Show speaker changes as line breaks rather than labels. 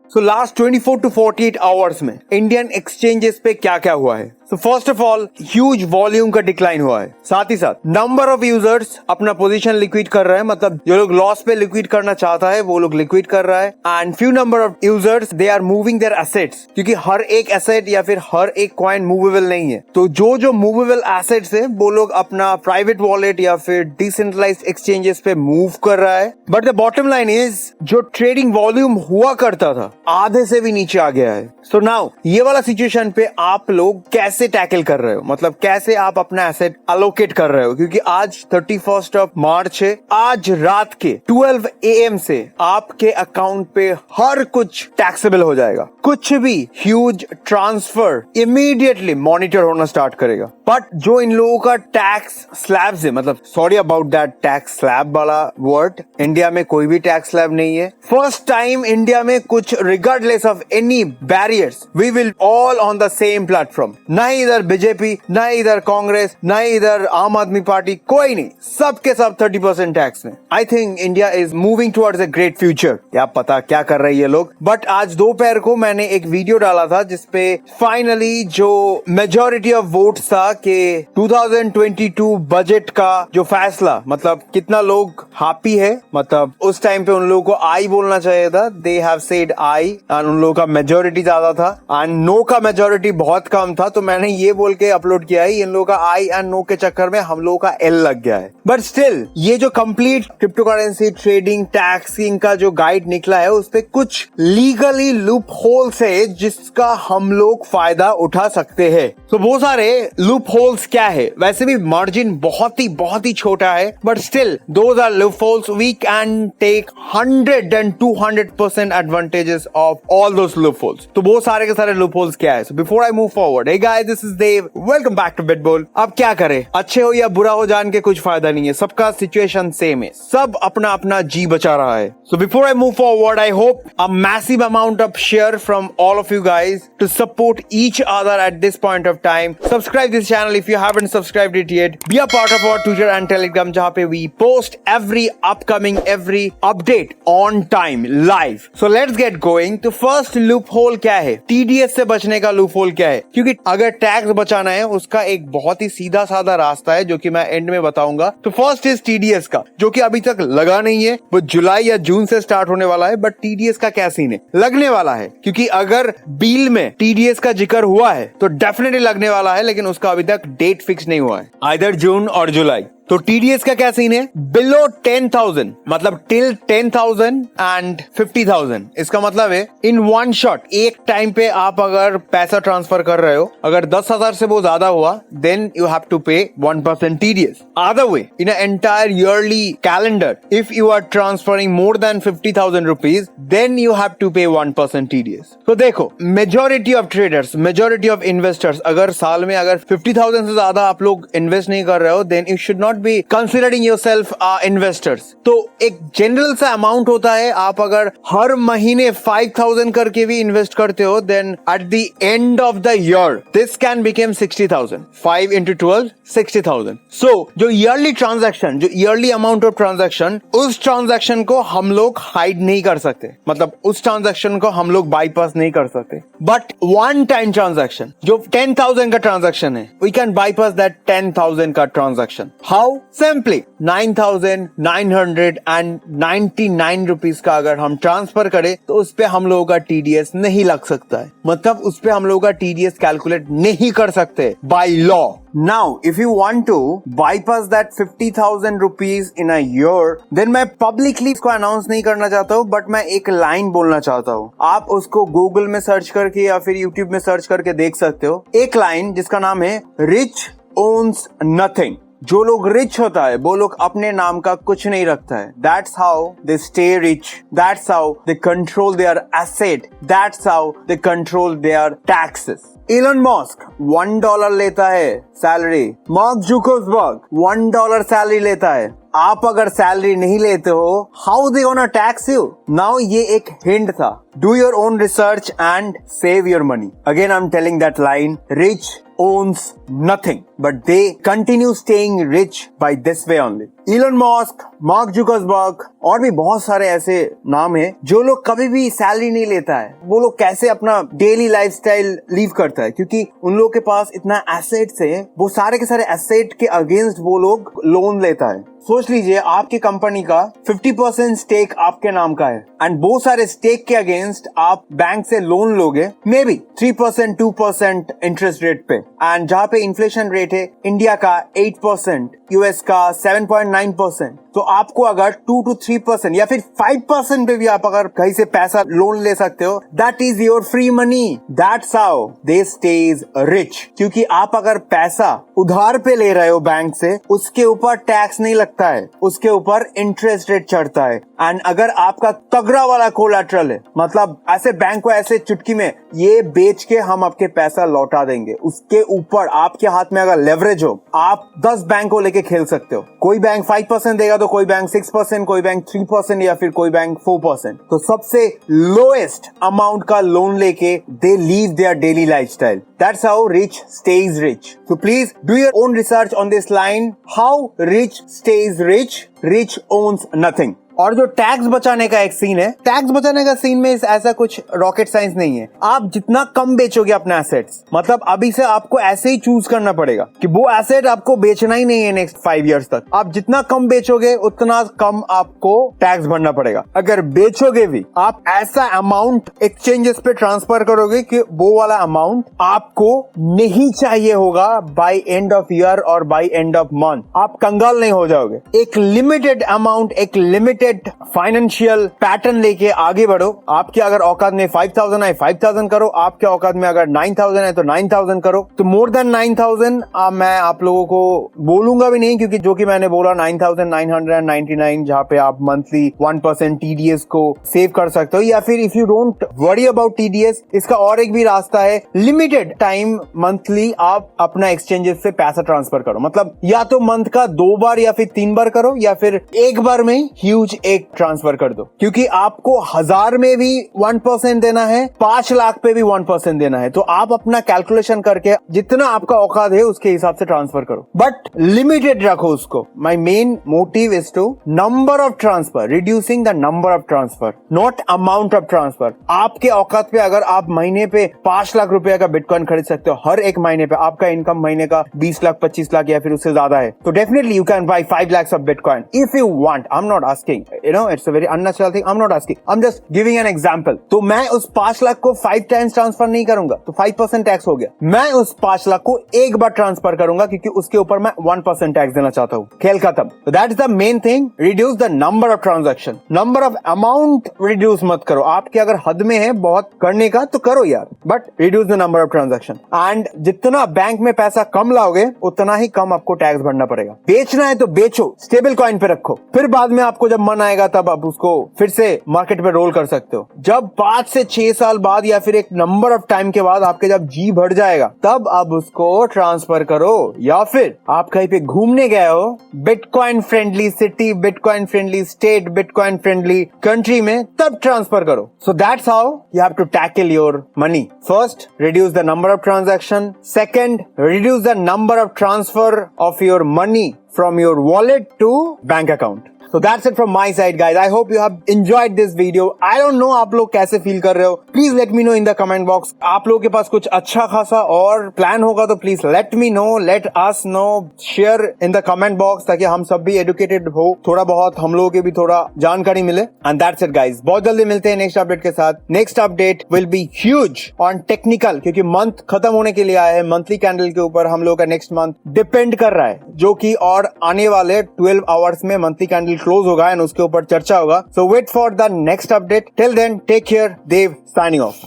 So last 24 to 48 hours में Indian exchanges पे क्या क्या हुआ है? So first of all, huge volume का डिक्लाइन हुआ है। साथ ही साथ नंबर ऑफ यूजर्स अपना पोजीशन लिक्विड कर रहे हैं, मतलब जो लोग लॉस पे लिक्विड करना चाहता है वो लोग लिक्विड कर रहा है। And few number of users they are moving their assets, क्योंकि हर एक एसेट या फिर हर एक कॉइन मूवेबल नहीं है। तो जो मूवेबल एसेट्स है वो लोग अपना प्राइवेट वॉलेट या फिर डिसेंट्रलाइज्ड एक्सचेंजेस पे मूव कर रहा है। But the bottom line is, जो ट्रेडिंग वॉल्यूम हुआ करता था आधे से भी नीचे आ गया है। सो नाउ ये वाला सिचुएशन पे आप लोग कैसे टैकल कर रहे हो, मतलब कैसे आप अपना एसेट अलोकेट कर रहे हो? क्योंकि आज 31st ऑफ मार्च है। आज रात के 12 AM से आपके अकाउंट पे हर कुछ टैक्सेबल हो जाएगा। कुछ भी ह्यूज ट्रांसफर इमीडिएटली मॉनिटर होना स्टार्ट करेगा। बट जो इन लोगों का टैक्स स्लैब्स है, मतलब sorry about that tax slab वाला वर्ड, इंडिया में कोई भी टैक्स स्लैब नहीं है। फर्स्ट टाइम इंडिया में कुछ regardless of any barriers, we will all on the same platform. ना इधर बीजेपी, ना इधर कांग्रेस, ना इधर आम आदमी पार्टी, कोई नहीं, सबके सब 30% टैक्स में। I think India is moving towards a great future. क्या पता क्या कर रहे हैं ये लोग। बट आज दोपहर को मैंने एक वीडियो डाला था जिसपे फाइनली जो मेजॉरिटी ऑफ वोट्स था कि 2022 बजट का जो फैसला, मतलब कितना लोग हैप्पी है, मतलब उस टाइम पे उन लोगों को आई बोलना चाहिए था, they have said I, and उन लोगों का मेजॉरिटी ज्यादा था एंड नो का मेजॉरिटी बहुत कम था। तो मैंने ये बोल के अपलोड किया है, इन लोगों का आई एंड नो के चक्कर में हम लोगों का एल लग गया है। बट स्टिल ये जो complete cryptocurrency trading taxing का जो गाइड निकला है उस पे कुछ लीगली लूप होल्स है जिसका हम लोग फायदा उठा सकते हैं। तो वो सारे लूप होल्स क्या है? वैसे भी मार्जिन बहुत ही छोटा है, but still those are loopholes. We can take 100 and 200% advantages of all those loopholes. तो वो सारे के सारे लूप होल्स क्या है? So before I move forward, hey guys, this is Dev, welcome back to Bitbull. अब क्या करें, अच्छे हो या बुरा हो जान के कुछ फायदा नहीं है, सबका सिचुएशन सेम है, सब अपना अपना जी बचा रहा है। So before I move forward, I hope a massive amount of share from all of you guys to support each other at this point of time. Subscribe this channel if you haven't subscribed it yet. Be a part of our Twitter and Telegram जहाँ पे we post every upcoming, every update on time, live. So let's get going. तो first loophole क्या है? TDS से बचने का loophole क्या है? क्योंकि अगर टैक्स बचाना है उसका एक बहुत ही सीधा साधा रास्ता है जो कि मैं एंड में बताऊंगा। तो फर्स्ट इज TDS का, जो कि अभी तक लगा नहीं है, वो जुलाई या जून से स्टार्ट होने वाला है। बट TDS का क्या सीन है? लगने वाला है, क्योंकि अगर बिल में TDS का जिक्र हुआ है तो डेफिनेटली लगने वाला है, लेकिन उसका अभी तक डेट फिक्स नहीं हुआ है, आइदर जून और जुलाई। तो TDS का क्या सीन है? बिलो 10,000, मतलब टिल 10,000 एंड 50,000। इसका मतलब है इन वन शॉट, एक टाइम पे आप अगर पैसा ट्रांसफर कर रहे हो, अगर 10,000 से वो ज्यादा हुआ, then you have to pay 1% TDS। Other way, in entire yearly calendar, if you are transferring more than 50,000 rupees, then you have to pay 1% TDS। तो देखो, majority of traders, majority of investors, अगर साल में अगर 50,000 से ज्यादा आप लोग इन्वेस्ट नहीं कर रहे हो, then you should not be considering yourself investors। तो एक जनरल सा अमाउंट होता है, आप अगर हर महीने 5,000 करके भी इन्वेस्ट करते हो, then at the end of the year this can become 60,000। 5 into 12, 60,000। So जो ईयरली ट्रांजैक्शन, जो ईयरली अमाउंट ऑफ ट्रांजैक्शन, उस ट्रांजैक्शन को हम लोग हाइड नहीं कर सकते, मतलब उस ट्रांजैक्शन को हम लोग बाईपास नहीं कर सकते। बट वन टाइम ट्रांजैक्शन जो 10,000 का ट्रांजैक्शन है, वी कैन बाईपास दैट 10,000 का ट्रांजैक्शन। हाउ? सिंपली 9,999 रुपीज का अगर हम ट्रांसफर करें तो उस पे हम लोगों का TDS नहीं लग सकता है, मतलब उस पे हम लोगों का TDS कैलकुलेट नहीं कर सकते by law. Now, if you want to bypass that 50,000 rupees in a year, then मैं publicly इसको अनाउंस नहीं करना चाहता हूँ, बट मैं एक लाइन बोलना चाहता हूँ। आप उसको गूगल में सर्च करके या फिर यूट्यूब में सर्च करके देख सकते हो। एक लाइन जिसका नाम है रिच ओन्स नथिंग। जो लोग रिच होता है वो लोग अपने नाम का कुछ नहीं रखता है। That's how they stay rich. That's how they control their asset. That's how they control their taxes. Elon Musk $1 लेता है सैलरी। मार्क जुकरबर्ग $1 सैलरी लेता है। आप अगर सैलरी नहीं लेते हो, how they gonna tax you? Now ये एक हिंट था। Do your own research and save your money. Again I'm telling that line, rich owns nothing. but they continue staying rich by this way only. Elon Musk, mark Zuckerberg और भी बहुत सारे ऐसे नाम हैं जो लोग कभी भी सैलरी नहीं लेता है। वो लोग कैसे अपना डेली लाइफस्टाइल लीव करता है, क्योंकि उन लोगों के पास इतना एसेट्स है, वो सारे के सारे एसेट के अगेंस्ट वो लोग लोन लेता है। सोच लीजिए आपकी कंपनी का 50% स्टेक आपके नाम का है एंड बहुत सारे स्टेक के अगेंस्ट आप बैंक से लोन लोगे, मे बी 3% 2% इंटरेस्ट रेट पे, एंड जहाँ पे इन्फ्लेशन रेट है इंडिया का 8%, यूएस का 7.9%, तो आपको अगर 2 to 3% या फिर 5% पे भी आप अगर कहीं से पैसा लोन ले सकते हो, that is your free money. That's how they stage rich. क्योंकि आप अगर पैसा उधार पे ले रहे हो बैंक से, उसके ऊपर टैक्स नहीं लगता है, उसके ऊपर इंटरेस्ट रेट चढ़ता है। एंड अगर आपका तगड़ा वाला कोलैटरल है, मतलब ऐसे बैंक को ऐसे चुटकी में ये बेच के हम आपके पैसा लौटा देंगे, उसके ऊपर आपके हाथ में अगर लेवरेज हो, आप 10 बैंक को लेके खेल सकते हो। कोई बैंक 5% देगा तो कोई बैंक 6%, कोई बैंक 3% या फिर कोई बैंक 4%। तो सबसे लोएस्ट अमाउंट का लोन लेके they live their daily lifestyle. That's how rich stays rich. So please do your own research on this line. How rich stays rich? Rich owns nothing. और जो tax बचाने का एक scene है, tax बचाने का सीन में ऐसा कुछ रॉकेट साइंस नहीं है। आप जितना कम बेचोगे अपने एसेट्स, मतलब अभी से आपको ऐसे ही चूज करना पड़ेगा कि वो एसेट आपको बेचना ही नहीं है नेक्स्ट 5 इयर्स तक। आप जितना कम बेचोगे उतना कम आपको टैक्स भरना पड़ेगा। अगर बेचोगे भी, आप ऐसा अमाउंट एक्सचेंजेस पे ट्रांसफर करोगे कि वो वाला अमाउंट आपको नहीं चाहिए होगा बाय एंड ऑफ ईयर और बाय एंड ऑफ मंथ। आप कंगाल नहीं हो जाओगे। एक लिमिटेड अमाउंट, एक लिमिटेड फाइनेंशियल पैटर्न लेके आगे बढ़ो। आपके अगर औकात में 5,000 है 5,000 करो, आपके औकात में अगर 9,000 है तो 9,000 करो। तो मोर देन 9,000 मैं आप लोगों को बोलूंगा भी नहीं, क्योंकि जो कि मैंने बोला 9,999, जहां पे आप मंथली 1% टीडीएस को सेव कर सकते हो, या फिर if you don't worry about TDS, इसका और एक भी रास्ता है, लिमिटेड टाइम मंथली आप अपना एक्सचेंजेस से पैसा ट्रांसफर करो। मतलब या तो मंथ का 2 बार या फिर 3 बार करो, या फिर एक बार में ह्यूज एक ट्रांसफर कर दो। क्योंकि आपको 1000 में भी 1% देना है, 5 लाख पे भी 1% देना है। तो आप अपना कैलकुलेशन करके जितना आपका औकात है उसके हिसाब से ट्रांसफर करो, बट लिमिटेड रखो उसको। My main motive is to number of transfer, reducing the number of transfer, not amount of transfer. आपके औकात पे अगर आप महीने पे 5 लाख रुपए का बिटकॉइन खरीद सकते हो हर एक महीने पे, आपका इनकम महीने का 20 लाख 25 लाख या फिर उससे ज्यादा है, तो definitely you can buy 5 lakhs of bitcoin if you want. I am not asking, you know, it's a very unnatural thing. I'm not asking. I'm just giving an example. तो मैं उस 5 लाख को 5 times ट्रांसफर नहीं करूंगा, तो 5% tax हो गया। मैं उस 5 लाख को एक बार ट्रांसफर करूंगा, क्योंकि उसके ऊपर मैं 1% टैक्स देना चाहता हूँ। खेल खत्म। So that is the main thing. Reduce the number of transaction. Number of amount reduce मत करो। आपके अगर हद में है बहुत करने का तो करो यार, but reduce the number of transaction. And जितना बैंक में पैसा कम लाओगे उतना ही कम आपको टैक्स भरना पड़ेगा। बेचना है तो बेचो, स्टेबल कॉइन पे रखो, फिर बाद में आपको जब मन आएगा तब आप उसको फिर से मार्केट पे रोल कर सकते हो। जब 5 से 6 साल बाद या फिर एक नंबर ऑफ टाइम के बाद आपके जब जी भर जाएगा, तब आप उसको ट्रांसफर करो। या फिर आप कहीं पे घूमने गए हो bitcoin friendly city, bitcoin friendly state, bitcoin friendly country में, तब ट्रांसफर करो। So that's how you have to tackle your money. First, reduce the number of transaction. Second, reduce the number of transfer of your money from your wallet to bank account. So that's it from my side, guys. I hope you have enjoyed this video. I don't know आप लोग कैसे feel कर रहे हो. Please let me know in the comment box. आप लोगों के पास कुछ अच्छा खासा और प्लान होगा तो please let me know, let us know, share in the comment box, ताकि हम सब भी educated हो, थोड़ा बहुत हम लोगों के भी थोड़ा जानकारी मिले. And that's it, guys. बहुत जल्दी मिलते हैं नेक्स्ट अपडेट के साथ. Next update will be huge on technical, क्योंकि मंथ खत्म होने के लिए आया है. मंथली कैंडल के ऊपर हम लोग का नेक्स्ट मंथ डिपेंड कर रहा है, जो कि और आने वाले 12 आवर्स में मंथली कैंडल क्लोज होगा एंड उसके ऊपर चर्चा होगा. So wait for the next update. Till then take care. Dev signing of.